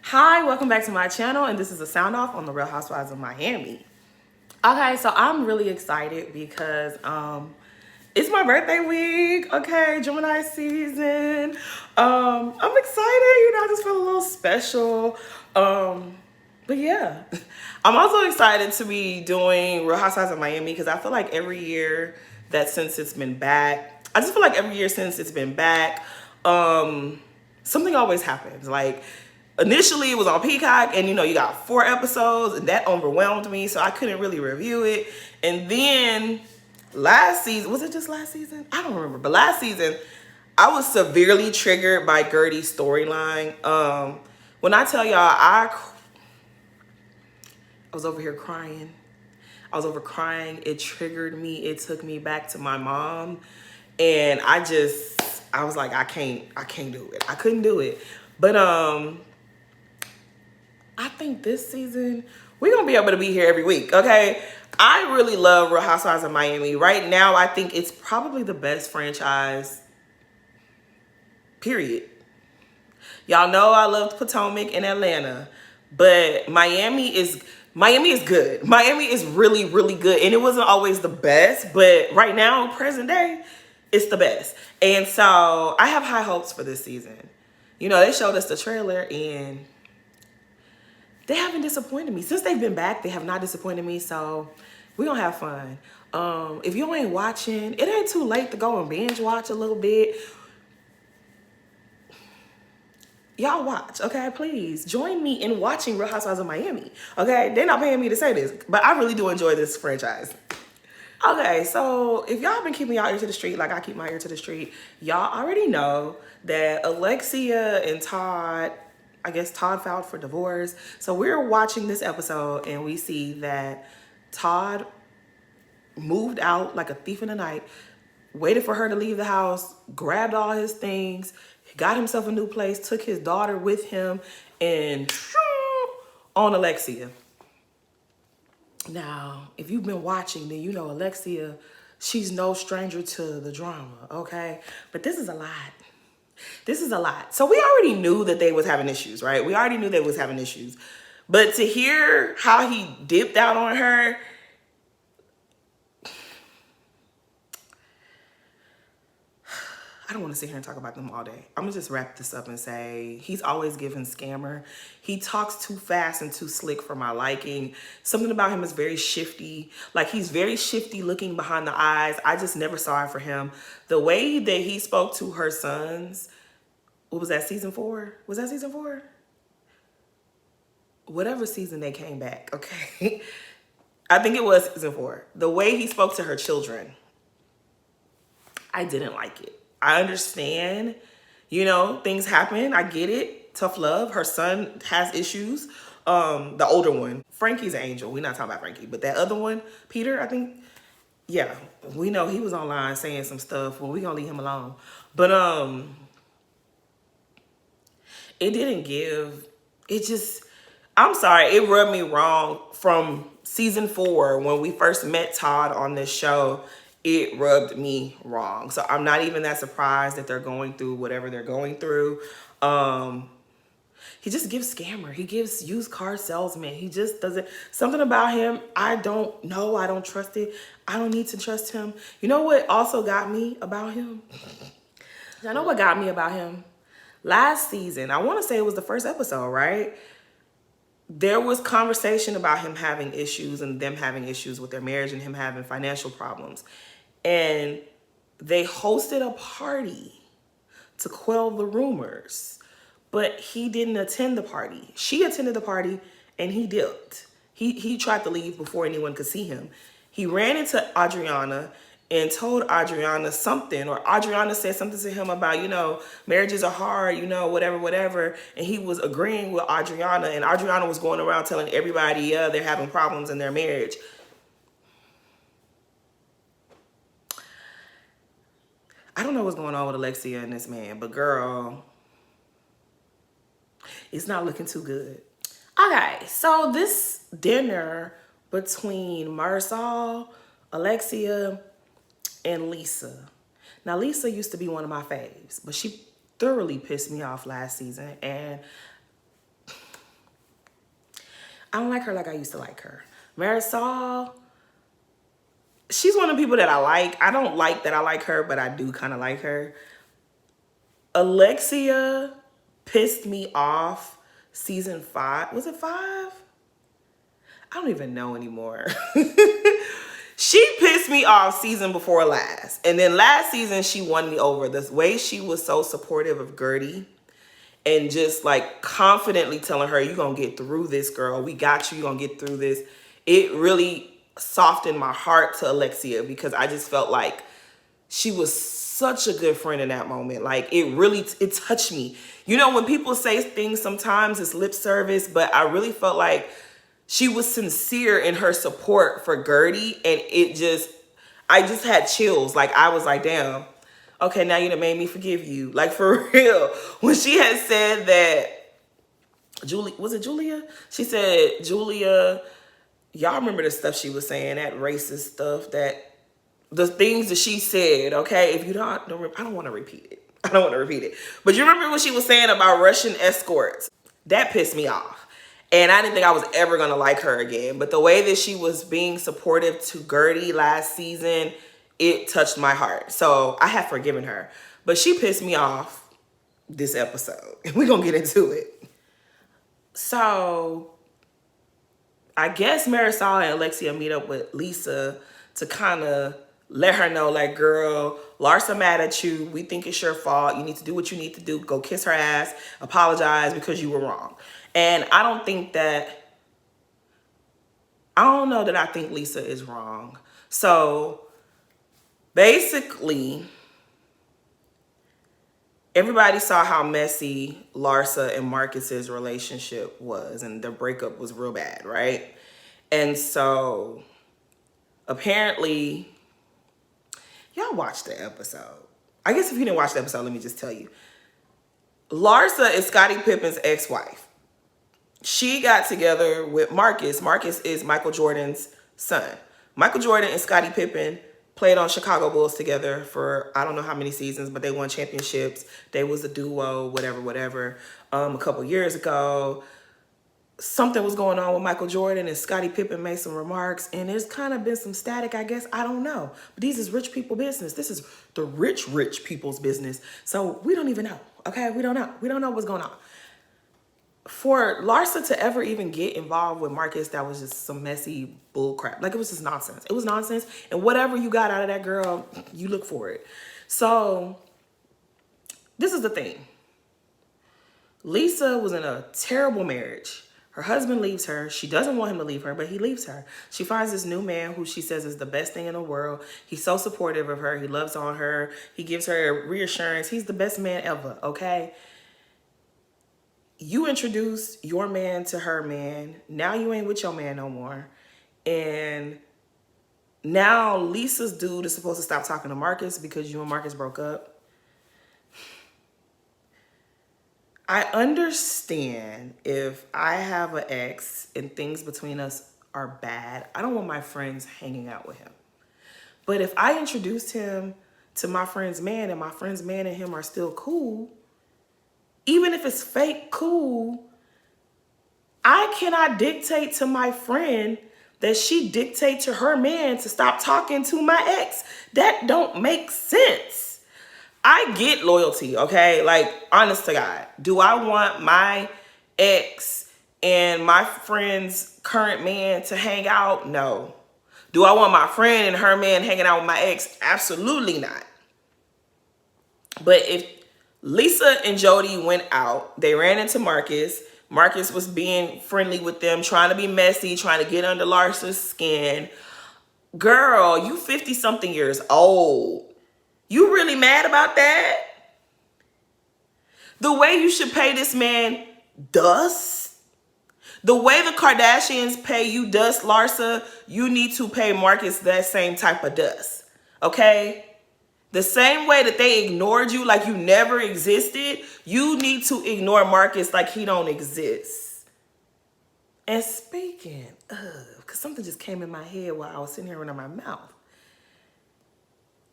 Hi, welcome back to my channel, and this is a sound off on the Real Housewives of Miami. Okay, so I'm really excited because it's my birthday week. Okay, Gemini season. I'm excited, I just feel a little special. But yeah, I'm also excited to be doing Real Housewives of Miami because I feel like every year that since it's been back, I just feel like every year since it's been back, something always happens. Like initially it was on Peacock and you got 4 episodes and that overwhelmed me, so I couldn't really review it. And then last season, was it just last season? I don't remember, but last season I was severely triggered by Gertie's storyline. When I tell y'all, I was over here crying. I was over crying. It triggered me. It took me back to my mom. And I was like, I can't do it. I couldn't do it. But I think this season we're gonna be able to be here every week. Okay. I really love Real Housewives of Miami. Right now, I think it's probably the best franchise, period. Y'all know I loved Potomac and Atlanta, but Miami is good. Miami is really, really good. And it wasn't always the best, but right now, present day, it's the best. And so I have high hopes for this season. They showed us the trailer and they haven't disappointed me. Since they've been back, they have not disappointed me. So we're gonna have fun. If you ain't watching, it ain't too late to go and binge watch a little bit. Y'all watch, okay? Please join me in watching Real Housewives of Miami, okay? They're not paying me to say this, but I really do enjoy this franchise. Okay, so if y'all been keeping y'all ear to the street like I keep my ear to the street, y'all already know that Alexia and Todd, I guess Todd filed for divorce. So we're watching this episode and we see that Todd moved out like a thief in the night, waited for her to leave the house, grabbed all his things, got himself a new place, took his daughter with him, and on Alexia. Now, if you've been watching, then you know Alexia, she's no stranger to the drama, okay? But this is a lot. This is a lot. So we already knew that they was having issues, right? We already knew they was having issues. But to hear how he dipped out on her, I don't want to sit here and talk about them all day. I'm going to just wrap this up and say he's always given scammer. He talks too fast and too slick for my liking. Something about him is very shifty. Like he's very shifty looking behind the eyes. I just never saw it for him. The way that he spoke to her sons, what was that, season 4? Was that season 4? Whatever season they came back, okay? I think it was season 4. The way he spoke to her children, I didn't like it. I understand, things happen. I get it. Tough love. Her son has issues. The older one, Frankie's an angel. We're not talking about Frankie, but that other one, Peter, I think, yeah, we know he was online saying some stuff. Well, we gonna leave him alone. But it didn't give. I'm sorry, it rubbed me wrong from season 4 when we first met Todd on this show. It rubbed me wrong. So I'm not even that surprised that they're going through whatever they're going through. He just gives scammer. He gives used car salesman. He just doesn't, something about him, I don't know. I don't trust it. I don't need to trust him. You know what also got me about him? I know what got me about him? Last season, I want to say it was the first episode, right? There was conversation about him having issues and them having issues with their marriage and him having financial problems. And they hosted a party to quell the rumors, but he didn't attend the party. She attended the party and he dipped. He tried to leave before anyone could see him. He ran into Adriana and told Adriana something, or Adriana said something to him about, marriages are hard, whatever. And he was agreeing with Adriana, and Adriana was going around telling everybody, yeah, they're having problems in their marriage. I don't know what's going on with Alexia and this man, but girl, it's not looking too good. Okay, so this dinner between Marisol, Alexia, and Lisa. Now, Lisa used to be one of my faves, but she thoroughly pissed me off last season. And I don't like her like I used to like her. Marisol, she's one of the people that I like. I don't like that I like her, but I do kind of like her. Alexia pissed me off season 5. Was it 5? I don't even know anymore. She pissed me off season before last. And then last season, she won me over. The way she was so supportive of Gertie and just like confidently telling her, you're going to get through this, girl. We got you. You're going to get through this. It really softened my heart to Alexia because I just felt like she was such a good friend in that moment. Like it touched me. You know, when people say things, sometimes it's lip service, but I really felt like she was sincere in her support for Gertie, and I just had chills. Like I was like, damn, okay, now you done made me forgive you. Like for real. When she had said that was it Julia? She said, Julia, y'all remember the stuff she was saying, that racist stuff, that the things that she said, okay? If you don't I don't want to repeat it. I don't want to repeat it. But you remember what she was saying about Russian escorts? That pissed me off. And I didn't think I was ever going to like her again. But the way that she was being supportive to Gertie last season, it touched my heart. So I have forgiven her. But she pissed me off this episode. And we're going to get into it. So I guess Marisol and Alexia meet up with Lisa to kind of let her know, like, girl, Larsa mad at you. We think it's your fault. You need to do what you need to do. Go kiss her ass. Apologize because you were wrong. And I don't know that I think Lisa is wrong. So basically, everybody saw how messy Larsa and Marcus's relationship was, and their breakup was real bad, right? And so apparently, y'all watched the episode. I guess if you didn't watch the episode, let me just tell you. Larsa is Scottie Pippen's ex-wife. She got together with Marcus. Marcus is Michael Jordan's son. Michael Jordan and Scottie Pippen played on Chicago Bulls together for I don't know how many seasons, but they won championships. They was a duo, whatever. A couple years ago, something was going on with Michael Jordan and Scottie Pippen made some remarks, and there's kind of been some static, I guess. I don't know. But these is rich people business. This is the rich people's business. So we don't even know, okay? We don't know. We don't know what's going on. For Larsa to ever even get involved with Marcus, that was just some messy bull crap. Like, it was just nonsense. It was nonsense. And whatever you got out of that girl, you look for it. So this is the thing. Lisa was in a terrible marriage. Her husband leaves her. She doesn't want him to leave her, but he leaves her. She finds this new man who she says is the best thing in the world. He's so supportive of her. He loves on her. He gives her reassurance. He's the best man ever, okay? You introduce your man to her man. Now you ain't with your man no more. And now Lisa's dude is supposed to stop talking to Marcus because you and Marcus broke up. I understand if I have an ex and things between us are bad. I don't want my friends hanging out with him. But if I introduced him to my friend's man and my friend's man and him are still cool, even if it's fake cool, I cannot dictate to my friend that she dictate to her man to stop talking to my ex. That don't make sense. I get loyalty, okay? Like, honest to God. Do I want my ex and my friend's current man to hang out? No. Do I want my friend and her man hanging out with my ex? Absolutely not. But if Lisa and Jody went out, they ran into Marcus. Marcus was being friendly with them, trying to be messy, trying to get under Larsa's skin. Girl, you 50-something years old. You really mad about that? The way you should pay this man dust, the way the Kardashians pay you dust, Larsa, you need to pay Marcus that same type of dust, okay? The same way that they ignored you like you never existed, you need to ignore Marcus like he don't exist. And speaking of, because something just came in my head while I was sitting here running my mouth.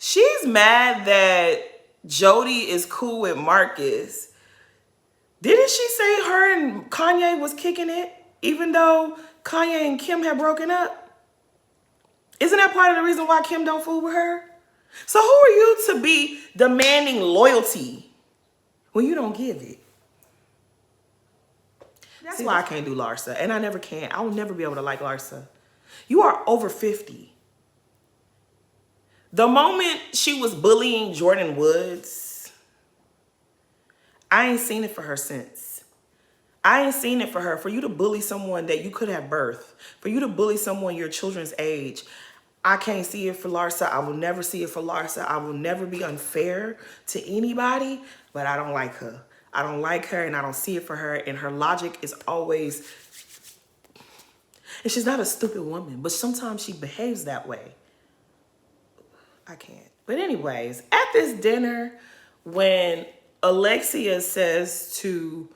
She's mad that Jody is cool with Marcus. Didn't she say her and Kanye was kicking it? even though Kanye and Kim have broken up? Isn't that part of the reason why Kim don't fool with her? So who are you to be demanding loyalty when you don't give it? That's why I can't do Larsa, and I never can. I will never be able to like Larsa. You are over 50. The moment she was bullying Jordan Woods, I ain't seen it for her since. I ain't seen it for her. For you to bully someone that you could have birthed, for you to bully someone your children's age, I can't see it for Larsa. I will never see it for Larsa. I will never be unfair to anybody, but I don't like her. I don't like her, and I don't see it for her, and her logic is always... And she's not a stupid woman, but sometimes she behaves that way. I can't. But anyways, at this dinner, when Alexia says to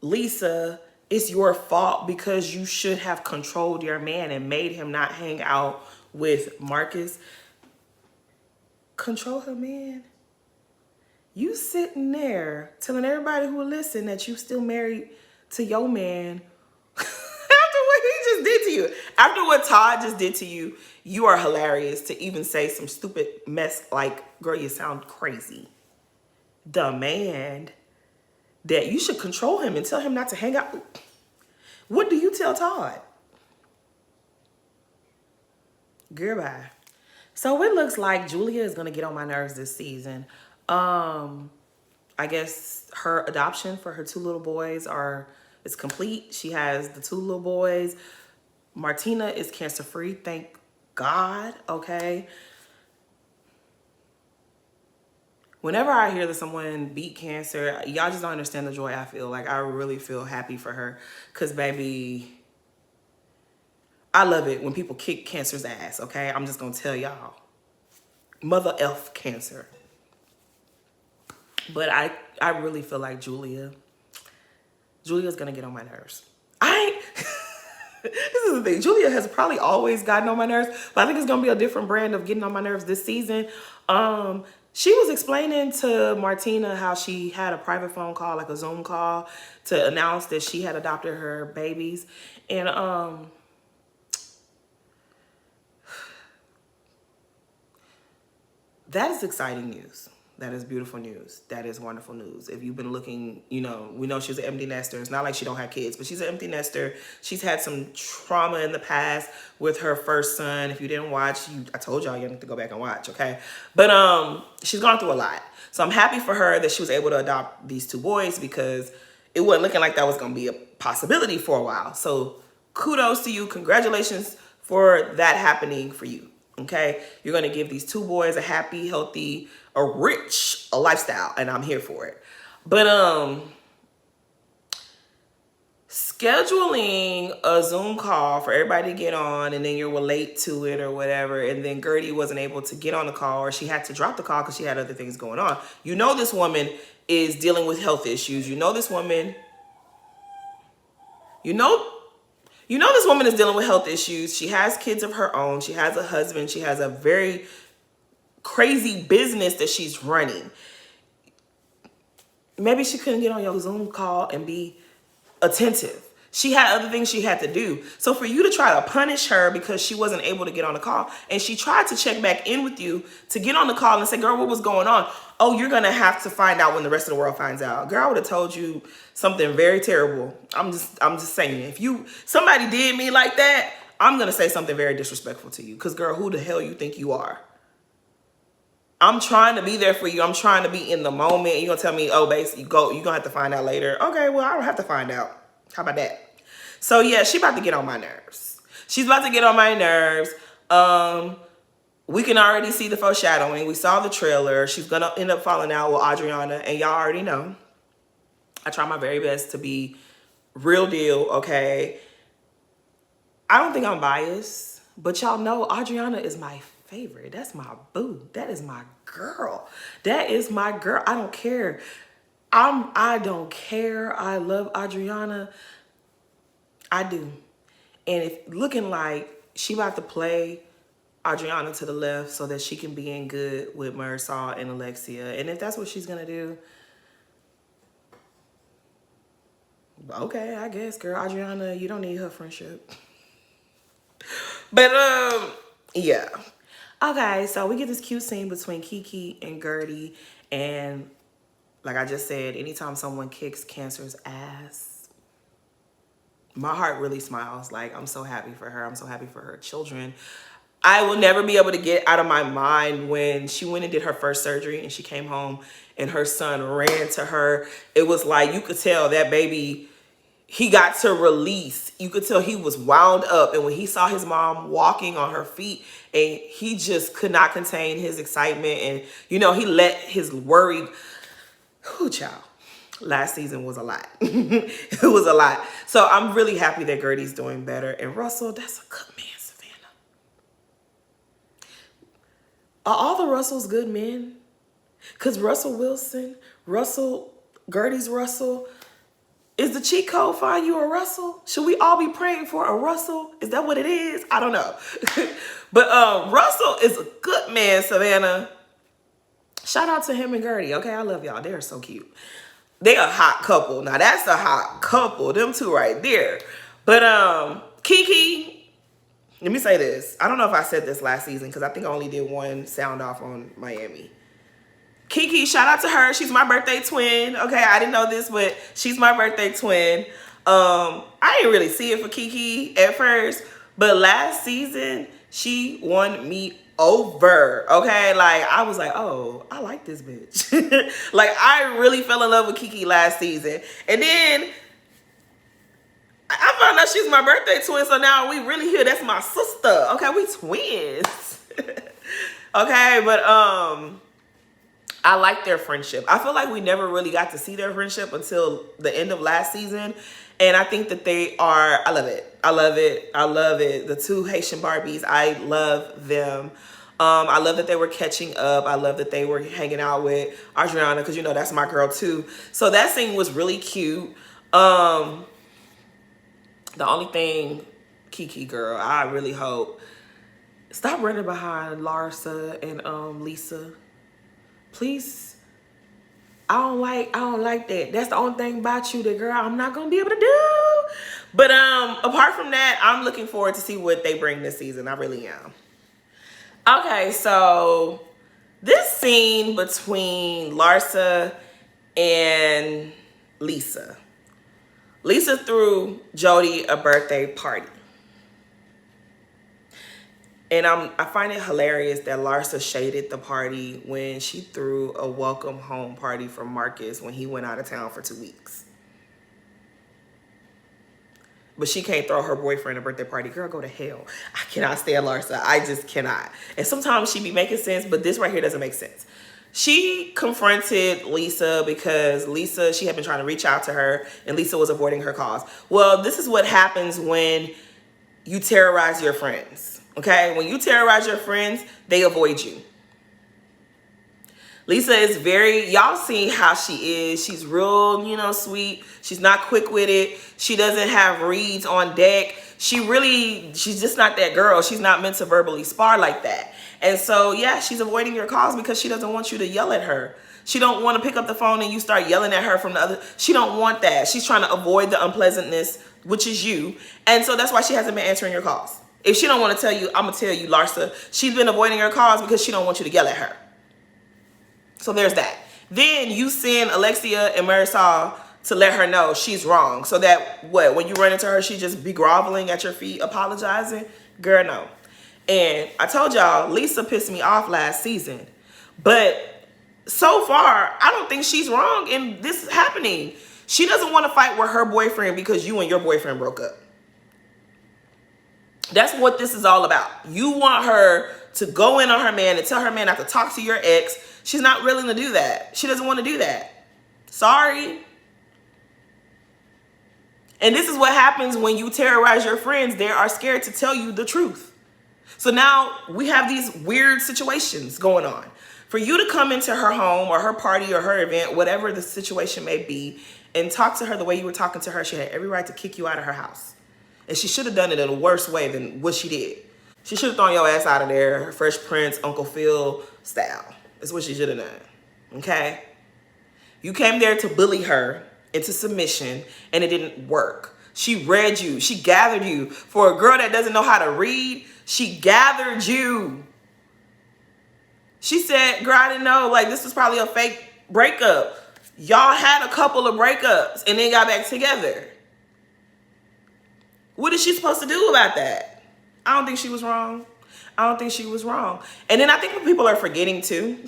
Lisa, it's your fault because you should have controlled your man and made him not hang out with Marcus. Control her man? You sitting there telling everybody who will listen that you still married to your man after what he just did to you. After what Todd just did to you, you are hilarious to even say some stupid mess like, girl, you sound crazy. Demand that you should control him and tell him not to hang out. What do you tell Todd? Girl, bye. So it looks like Julia is going to get on my nerves this season. I guess her adoption for her 2 little boys is complete. She has the 2 little boys. Martina is cancer-free, thank God, okay? Whenever I hear that someone beat cancer, y'all just don't understand the joy I feel. Like, I really feel happy for her. Because, baby, I love it when people kick cancer's ass, okay? I'm just going to tell y'all. Mother F cancer. But I really feel like Julia's going to get on my nerves. This is the thing. Julia has probably always gotten on my nerves, but I think it's going to be a different brand of getting on my nerves this season. She was explaining to Martina how she had a private phone call, like a Zoom call, to announce that she had adopted her babies. And that is exciting news. That is beautiful news. That is wonderful news. If you've been looking, we know she's an empty nester. It's not like she don't have kids, but she's an empty nester. She's had some trauma in the past with her first son. If you didn't watch, I told y'all you need to go back and watch, okay? But she's gone through a lot. So I'm happy for her that she was able to adopt these 2 boys because it wasn't looking like that was going to be a possibility for a while. So kudos to you. Congratulations for that happening for you. Okay, you're going to give these 2 boys a happy, healthy, a rich lifestyle, and I'm here for it. But scheduling a Zoom call for everybody to get on, and then you're late to it or whatever, and then Gertie wasn't able to get on the call, or she had to drop the call because she had other things going on. You know this woman is dealing with health issues. You know this woman is dealing with health issues. She has kids of her own. She has a husband. She has a very crazy business that she's running. Maybe she couldn't get on your Zoom call and be attentive. She had other things she had to do. So for you to try to punish her because she wasn't able to get on the call, and she tried to check back in with you to get on the call and say, girl, what was going on? Oh, you're going to have to find out when the rest of the world finds out. Girl, I would have told you something very terrible. I'm just saying, if somebody did me like that, I'm going to say something very disrespectful to you. Because, girl, who the hell you think you are? I'm trying to be there for you. I'm trying to be in the moment. You're going to tell me, oh, basically, you're going to have to find out later. Okay, well, I don't have to find out. How about that? So, yeah, she about to get on my nerves. She's about to get on my nerves. We can already see the foreshadowing. We saw the trailer. She's going to end up falling out with Adriana. And y'all already know. I try my very best to be real deal, okay? I don't think I'm biased. But y'all know Adriana is my favorite. That's my boo. That is my girl. That is my girl. I don't care. I don't care. I love Adriana. I do. And if looking like she about to play Adriana to the left so that she can be in good with Marisol and Alexia. And if that's what she's going to do, Okay, I guess, girl. Adriana, you don't need her friendship. But, yeah. Okay, so we get this cute scene between Kiki and Gertie. And like I just said, anytime someone kicks Cancer's ass, my heart really smiles. Like, I'm so happy for her. I'm so happy for her children. I will never be able to get out of my mind when she went and did her first surgery and she came home and her son ran to her. It was like, you could tell that baby, he got to release. You could tell he was wound up. And when he saw his mom walking on her feet, and he just could not contain his excitement. And, you know, he let his worry, whew, child. Last season was a lot. It was a lot. So I'm really happy that Gertie's doing better. And Russell, that's a good man, Savannah. Are all the Russells good men? Because Russell Wilson, Gertie's Russell, is the cheat code find you a Russell? Should we all be praying for a Russell? Is that what it is? I don't know. But Russell is a good man, Savannah. Shout out to him and Gertie. Okay, I love y'all. They're so cute. They a hot couple. Now that's a hot couple. Them two right there. But Kiki, let me say this. I don't know if I said this last season because I think I only did one sound off on Miami. Kiki, shout out to her. She's my birthday twin. Okay, I didn't know this, but she's my birthday twin. I didn't really see it for Kiki at first, but last season, she won me over. Okay, like, I was like, oh, I like this bitch. Like, I really fell in love with Kiki last season. And then I found out she's my birthday twin, so now we really here. That's my sister. Okay, we twins. Okay, but I like their friendship. I feel like we never really got to see their friendship until the end of last season. And I think that they are, I love it. I love it. I love it. The two Haitian Barbies, I love them. I love that they were catching up. I love that they were hanging out with Adriana because, you know, that's my girl too. So that scene was really cute. The only thing, Kiki girl, I really hope, stop running behind Larsa and Lisa. Please. I don't like that. That's the only thing about you that, girl, I'm not gonna be able to do. But apart from that, I'm looking forward to see what they bring this season. I really am. Okay, so this scene between Larsa and Lisa. Lisa threw Jody a birthday party. And I find it hilarious that Larsa shaded the party when she threw a welcome home party for Marcus when he went out of town for 2 weeks. But she can't throw her boyfriend a birthday party. Girl, go to hell. I cannot stand Larsa. I just cannot. And sometimes she be making sense, but this right here doesn't make sense. She confronted Lisa because Lisa, she had been trying to reach out to her and Lisa was avoiding her calls. Well, this is what happens when you terrorize your friends. Okay, when you terrorize your friends, they avoid you. Lisa is very, y'all see how she is. She's real, you know, sweet. She's not quick with it. She doesn't have reads on deck. She's just not that girl. She's not meant to verbally spar like that. And so, yeah, she's avoiding your calls because she doesn't want you to yell at her. She don't want to pick up the phone and you start yelling at her from the other. She don't want that. She's trying to avoid the unpleasantness, which is you. And so that's why she hasn't been answering your calls. If she don't want to tell you, I'm going to tell you, Larsa, she's been avoiding your calls because she don't want you to yell at her. So there's that. Then you send Alexia and Marisol to let her know she's wrong. So that, what, when you run into her, she just be groveling at your feet, apologizing? Girl, no. And I told y'all, Lisa pissed me off last season. But so far, I don't think she's wrong in this happening. She doesn't want to fight with her boyfriend because you and your boyfriend broke up. That's what this is all about. You want her to go in on her man and tell her man not to talk to your ex. She's not willing to do that. She doesn't want to do that. Sorry. And this is what happens when you terrorize your friends. They are scared to tell you the truth. So now we have these weird situations going on. For you to come into her home or her party or her event, whatever the situation may be, and talk to her the way you were talking to her, she had every right to kick you out of her house. And she should have done it in a worse way than what she did. She should have thrown your ass out of there, Fresh Prince, Uncle Phil style. That's what she should have done, okay? You came there to bully her, into submission, and it didn't work. She read you. She gathered you. For a girl that doesn't know how to read, she gathered you. She said, girl, I didn't know. Like, this was probably a fake breakup. Y'all had a couple of breakups and then got back together. What is she supposed to do about that? I don't think she was wrong. I don't think she was wrong. And then I think what people are forgetting too,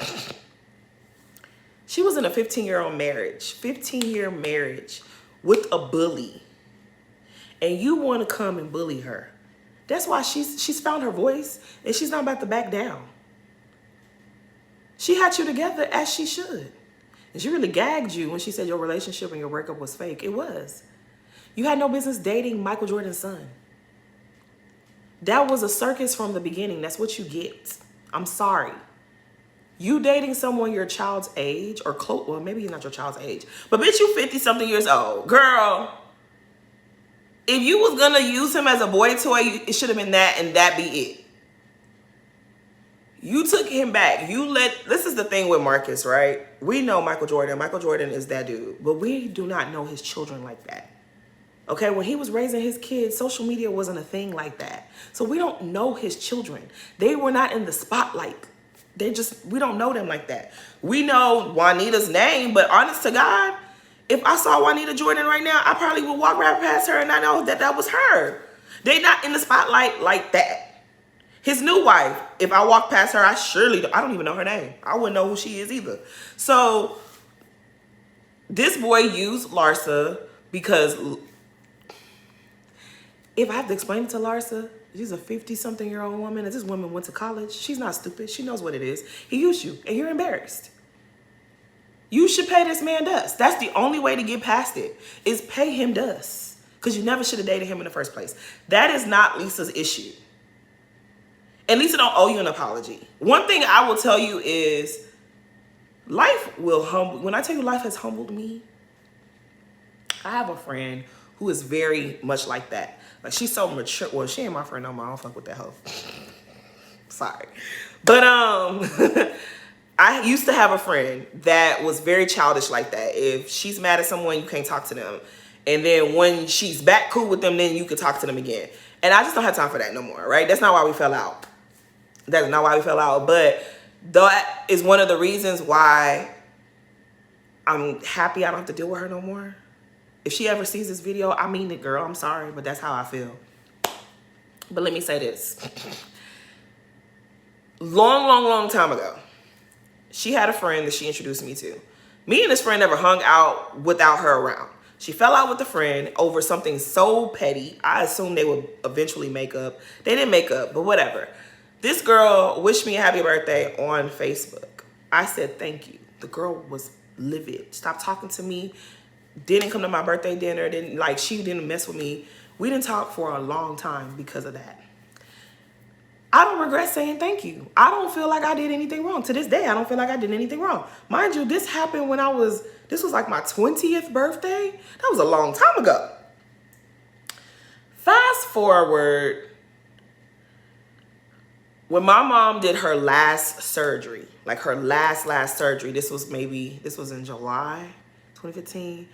she was in a 15-year-old marriage, 15-year marriage with a bully. And you want to come and bully her. That's why she's found her voice and she's not about to back down. She had you together as she should. And she really gagged you when she said your relationship and your breakup was fake. It was. You had no business dating Michael Jordan's son. That was a circus from the beginning. That's what you get. I'm sorry. You dating someone your child's age or close, well, maybe he's not your child's age, but bitch, you 50-something years old. Girl, if you was gonna use him as a boy toy, it should have been that and that be it. You took him back. This is the thing with Marcus, right? We know Michael Jordan. Michael Jordan is that dude, but we do not know his children like that. Okay, when he was raising his kids, social media wasn't a thing like that. So we don't know his children. They were not in the spotlight. We don't know them like that. We know Juanita's name, but honest to God, if I saw Juanita Jordan right now, I probably would walk right past her and I know that that was her. They not in the spotlight like that. His new wife, if I walk past her, I don't even know her name. I wouldn't know who she is either. So this boy used Larsa because if I have to explain it to Larsa, she's a 50-something-year-old woman, and this woman went to college. She's not stupid. She knows what it is. He used you, and you're embarrassed. You should pay this man dust. That's the only way to get past it, is pay him dust, because you never should have dated him in the first place. That is not Lisa's issue. And Lisa don't owe you an apology. One thing I will tell you is life will humble. When I tell you life has humbled me, I have a friend who is very much like that. Like, she's so mature. Well, she ain't my friend no more. I don't fuck with that hoe. Sorry. But I used to have a friend that was very childish like that. If she's mad at someone, you can't talk to them. And then when she's back cool with them, then you can talk to them again. And I just don't have time for that no more, right? That's not why we fell out. That's not why we fell out. But that is one of the reasons why I'm happy I don't have to deal with her no more. If she ever sees this video, I mean it, girl. I'm sorry, but that's how I feel. But let me say this. Long time ago, she had a friend that she introduced me to. Me and this friend never hung out without her around. She fell out with the friend over something so petty. I assumed they would eventually make up. They didn't make up, but whatever. This girl wished me a happy birthday on Facebook. I said thank you. The girl was livid. Stopped talking to me. Didn't come to my birthday dinner. She didn't mess with me. We didn't talk for a long time because of that. I don't regret saying thank you. I don't feel like I did anything wrong. To this day, I don't feel like I did anything wrong. Mind you, this happened when this was like my 20th birthday. That was a long time ago. Fast forward, when my mom did her last surgery, like her last surgery, this was in July 2015,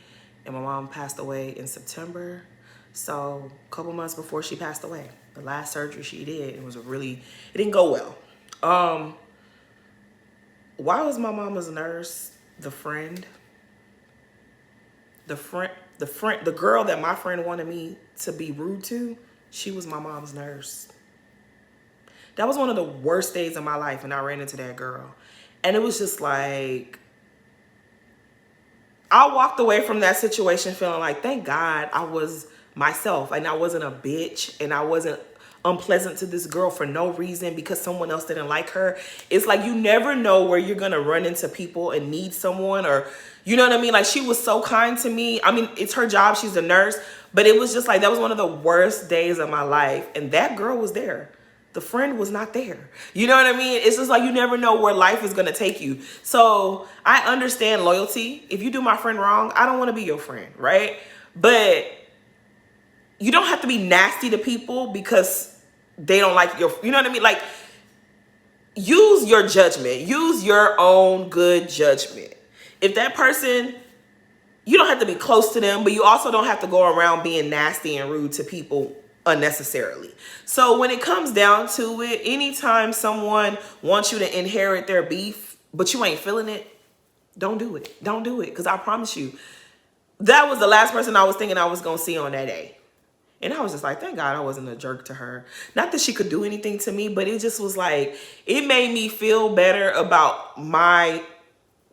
and my mom passed away in September. So a couple months before she passed away, the last surgery she did, it didn't go well. Why was my mama's nurse the girl that my friend wanted me to be rude to? She was my mom's nurse. That was one of the worst days of my life, and I ran into that girl. And it was just like, I walked away from that situation feeling like, thank God I was myself and I wasn't a bitch and I wasn't unpleasant to this girl for no reason because someone else didn't like her. It's like you never know where you're going to run into people and need someone, or you know what I mean? Like, she was so kind to me. I mean, it's her job. She's a nurse. But it was just like, that was one of the worst days of my life. And that girl was there. The friend was not there. You know what I mean? It's just like you never know where life is going to take you. So I understand loyalty. If you do my friend wrong, I don't want to be your friend, right? But you don't have to be nasty to people because they don't like your, you know what I mean? Like, use your judgment. Use your own good judgment. If that person you don't have to be close to them, but you also don't have to go around being nasty and rude to people unnecessarily. So when it comes down to it, anytime someone wants you to inherit their beef, but you ain't feeling it, don't do it. Don't do it. Because I promise you, that was the last person I was thinking I was going to see on that day. And I was just like, thank God I wasn't a jerk to her. Not that she could do anything to me, but it just was like, it made me feel better about my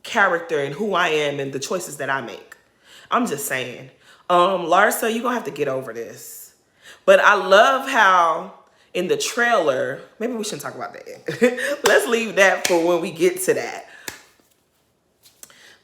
character and who I am and the choices that I make. I'm just saying. Larsa, you're going to have to get over this. But I love how in the trailer, maybe we shouldn't talk about that. Let's leave that for when we get to that.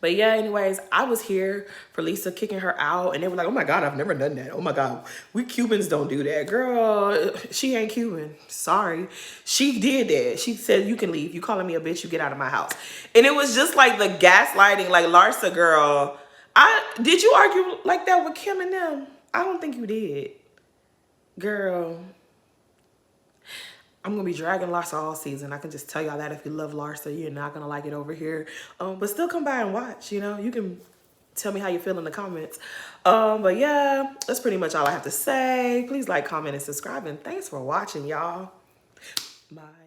But yeah, anyways, I was here for Lisa kicking her out. And they were like, oh my God, I've never done that. Oh my God, we Cubans don't do that. Girl, she ain't Cuban. Sorry. She did that. She said, you can leave. You calling me a bitch, you get out of my house. And it was just like the gaslighting, like Larsa, girl. Did you argue like that with Kim and them? I don't think you did. Girl. I'm going to be dragging Larsa all season. I can just tell y'all that if you love Larsa, you're not going to like it over here. But still come by and watch, you know. You can tell me how you feel in the comments. But yeah, that's pretty much all I have to say. Please like, comment, and subscribe. And thanks for watching, y'all. Bye.